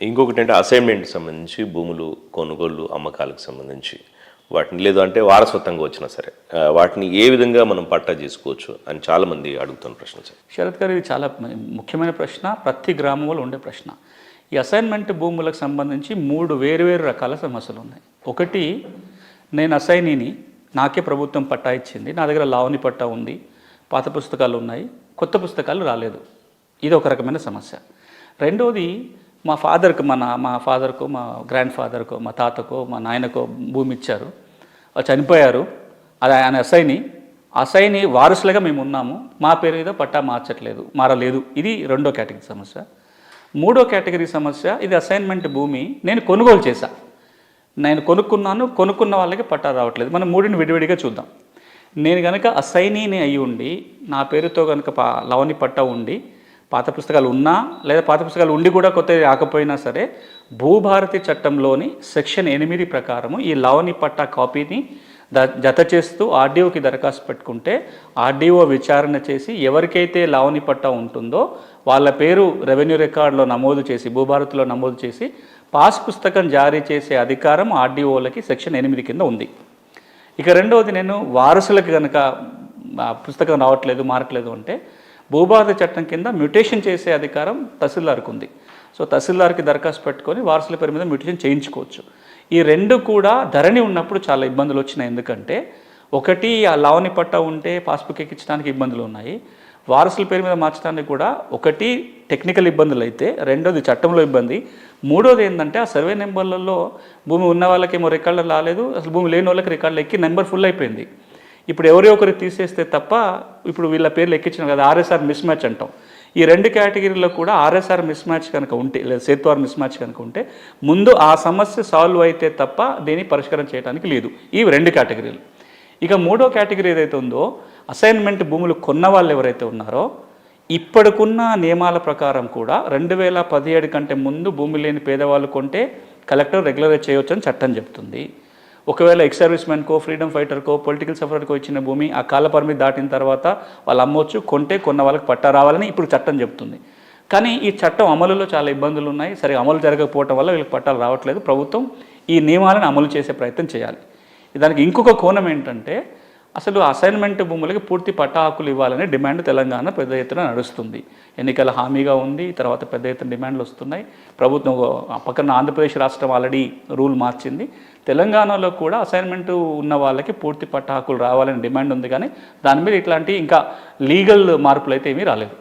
ఇంకొకటి అంటే అసైన్మెంట్కి సంబంధించి భూములు కొనుగోలు అమ్మకాలకు సంబంధించి వాటిని లేదు అంటే వారసత్వంగా వచ్చినా సరే వాటిని ఏ విధంగా మనం పట్టా చేసుకోవచ్చు అని చాలామంది అడుగుతున్న ప్రశ్న సార్. శరత్ గారు, ఇది చాలా ముఖ్యమైన ప్రశ్న, ప్రతి గ్రామంలో ఉండే ప్రశ్న. ఈ అసైన్మెంట్ భూములకు సంబంధించి 3 వేరు రకాల సమస్యలు ఉన్నాయి. ఒకటి, నేను అసైనీని, నాకే ప్రభుత్వం పట్టా ఇచ్చింది, నా దగ్గర లావణి పట్టా ఉంది, పాత పుస్తకాలు ఉన్నాయి, కొత్త పుస్తకాలు రాలేదు. ఇది ఒక రకమైన సమస్య. రెండోది, మా ఫాదర్కు మా గ్రాండ్ ఫాదర్కో మా తాతకో మా నాయనకో భూమి ఇచ్చారు, చనిపోయారు, అది ఆయన అసైని వారసులుగా మేము ఉన్నాము, మా పేరు మీద పట్టా మారలేదు. ఇది రెండో కేటగిరీ సమస్య. మూడో కేటగిరీ సమస్య, ఇది అసైన్మెంట్ భూమి నేను కొనుగోలు చేశా, నేను కొనుక్కున్న వాళ్ళకి పట్టా రావట్లేదు. మనం మూడిని విడివిడిగా చూద్దాం. నేను కనుక అసైనీని అయ్యి ఉండి నా పేరుతో కనుక లవణి పట్టా ఉండి పాత పుస్తకాలు ఉన్నా లేదా పాత పుస్తకాలు ఉండి కూడా కొత్తది రాకపోయినా సరే, భూభారతి చట్టంలోని సెక్షన్ 8 ప్రకారము ఈ లవణి పట్టా కాపీని జత చేస్తూ ఆర్డీఓకి దరఖాస్తు పెట్టుకుంటే ఆర్డీఓ విచారణ చేసి ఎవరికైతే లవణి పట్టా ఉంటుందో వాళ్ళ పేరు రెవెన్యూ రికార్డులో నమోదు చేసి భూభారతిలో నమోదు చేసి పాస్ పుస్తకం జారీ చేసే అధికారం ఆర్డీఓలకి సెక్షన్ 8 కింద ఉంది. ఇక రెండవది, నేను వారసులకు కనుక పుస్తకం మారట్లేదు అంటే భూభారతి చట్టం కింద మ్యూటేషన్ చేసే అధికారం తహసీల్దార్కి ఉంది. సో తహసీల్దార్కి దరఖాస్తు పెట్టుకొని వారసుల పేరు మీద మ్యూటేషన్ చేయించుకోవచ్చు. ఈ రెండు కూడా ధరణి ఉన్నప్పుడు చాలా ఇబ్బందులు వచ్చినాయి. ఎందుకంటే ఒకటి, ఆ లావణి పట్టా ఉంటే పాస్బుక్ ఎక్కించడానికి ఇబ్బందులు ఉన్నాయి, వారసుల పేరు మీద మార్చడానికి కూడా ఒకటి టెక్నికల్ ఇబ్బందులు అయితే, రెండోది చట్టంలో ఇబ్బంది, మూడోది ఏంటంటే ఆ సర్వే నెంబర్లలో భూమి ఉన్న వాళ్ళకేమో రికార్డులు రాలేదు, అసలు భూమి లేని వాళ్ళకి రికార్డులు ఎక్కి నెంబర్ ఫుల్ అయిపోయింది. ఇప్పుడు ఎవరో ఒకరు తీసేస్తే తప్ప ఇప్పుడు వీళ్ళ పేర్లు ఎక్కించిన కదా, ఆర్ఎస్ఆర్ మిస్ మ్యాచ్ అంటాం. ఈ రెండు కేటగిరీలో కూడా ఆర్ఎస్ఆర్ మిస్ మ్యాచ్ కనుక ఉంటే లేదా సేత్వార్ మిస్ మ్యాచ్ కనుక ఉంటే ముందు ఆ సమస్య సాల్వ్ అయితే తప్ప దీన్ని పరిష్కారం చేయడానికి లేదు. ఈ రెండు కేటగిరీలు. ఇక మూడో కేటగిరీ ఏదైతే ఉందో, అసైన్మెంట్ భూములు కొన్న వాళ్ళు ఎవరైతే ఉన్నారో ఇప్పటికున్న నియమాల ప్రకారం కూడా 2017 కంటే ముందు భూమి లేని పేదవాళ్ళు కొంటే కలెక్టర్ రెగ్యులరైజ్ చేయవచ్చు అని చట్టం చెప్తుంది. ఒకవేళ ఎక్స్ సర్వీస్మెన్కో, ఫ్రీడమ్ ఫైటర్కో, పొలిటికల్ సఫరర్కో ఇచ్చిన భూమి ఆ కాల పరిమితి దాటిన తర్వాత వాళ్ళు అమ్మవచ్చు, కొన్న వాళ్ళకి పట్టా రావాలని ఇప్పుడు చట్టం చెప్తుంది. కానీ ఈ చట్టం అమలులో చాలా ఇబ్బందులు ఉన్నాయి. సరే, అమలు జరగకపోవటం వల్ల వీళ్ళకి పట్టాలు రావట్లేదు. ప్రభుత్వం ఈ నియమాలను అమలు చేసే ప్రయత్నం చేయాలి. దానికి ఇంకొక కోణం ఏంటంటే, అసలు అసైన్మెంట్ భూములకి పూర్తి పట్టా హక్కులు ఇవ్వాలనే డిమాండ్ తెలంగాణ పెద్ద ఎత్తున నడుస్తుంది. ఎన్నికల హామీగా ఉంది, తర్వాత పెద్ద ఎత్తున డిమాండ్లు వస్తున్నాయి. ప్రభుత్వం పక్కన ఆంధ్రప్రదేశ్ రాష్ట్రం ఆల్రెడీ రూల్ మార్చింది. తెలంగాణలో కూడా అసైన్మెంట్ ఉన్న వాళ్ళకి పూర్తి పట్టా హక్కులు రావాలని డిమాండ్ ఉంది. కానీ దాని మీద ఇట్లాంటి ఇంకా లీగల్ మార్పులు అయితే ఏమీ రాలేదు.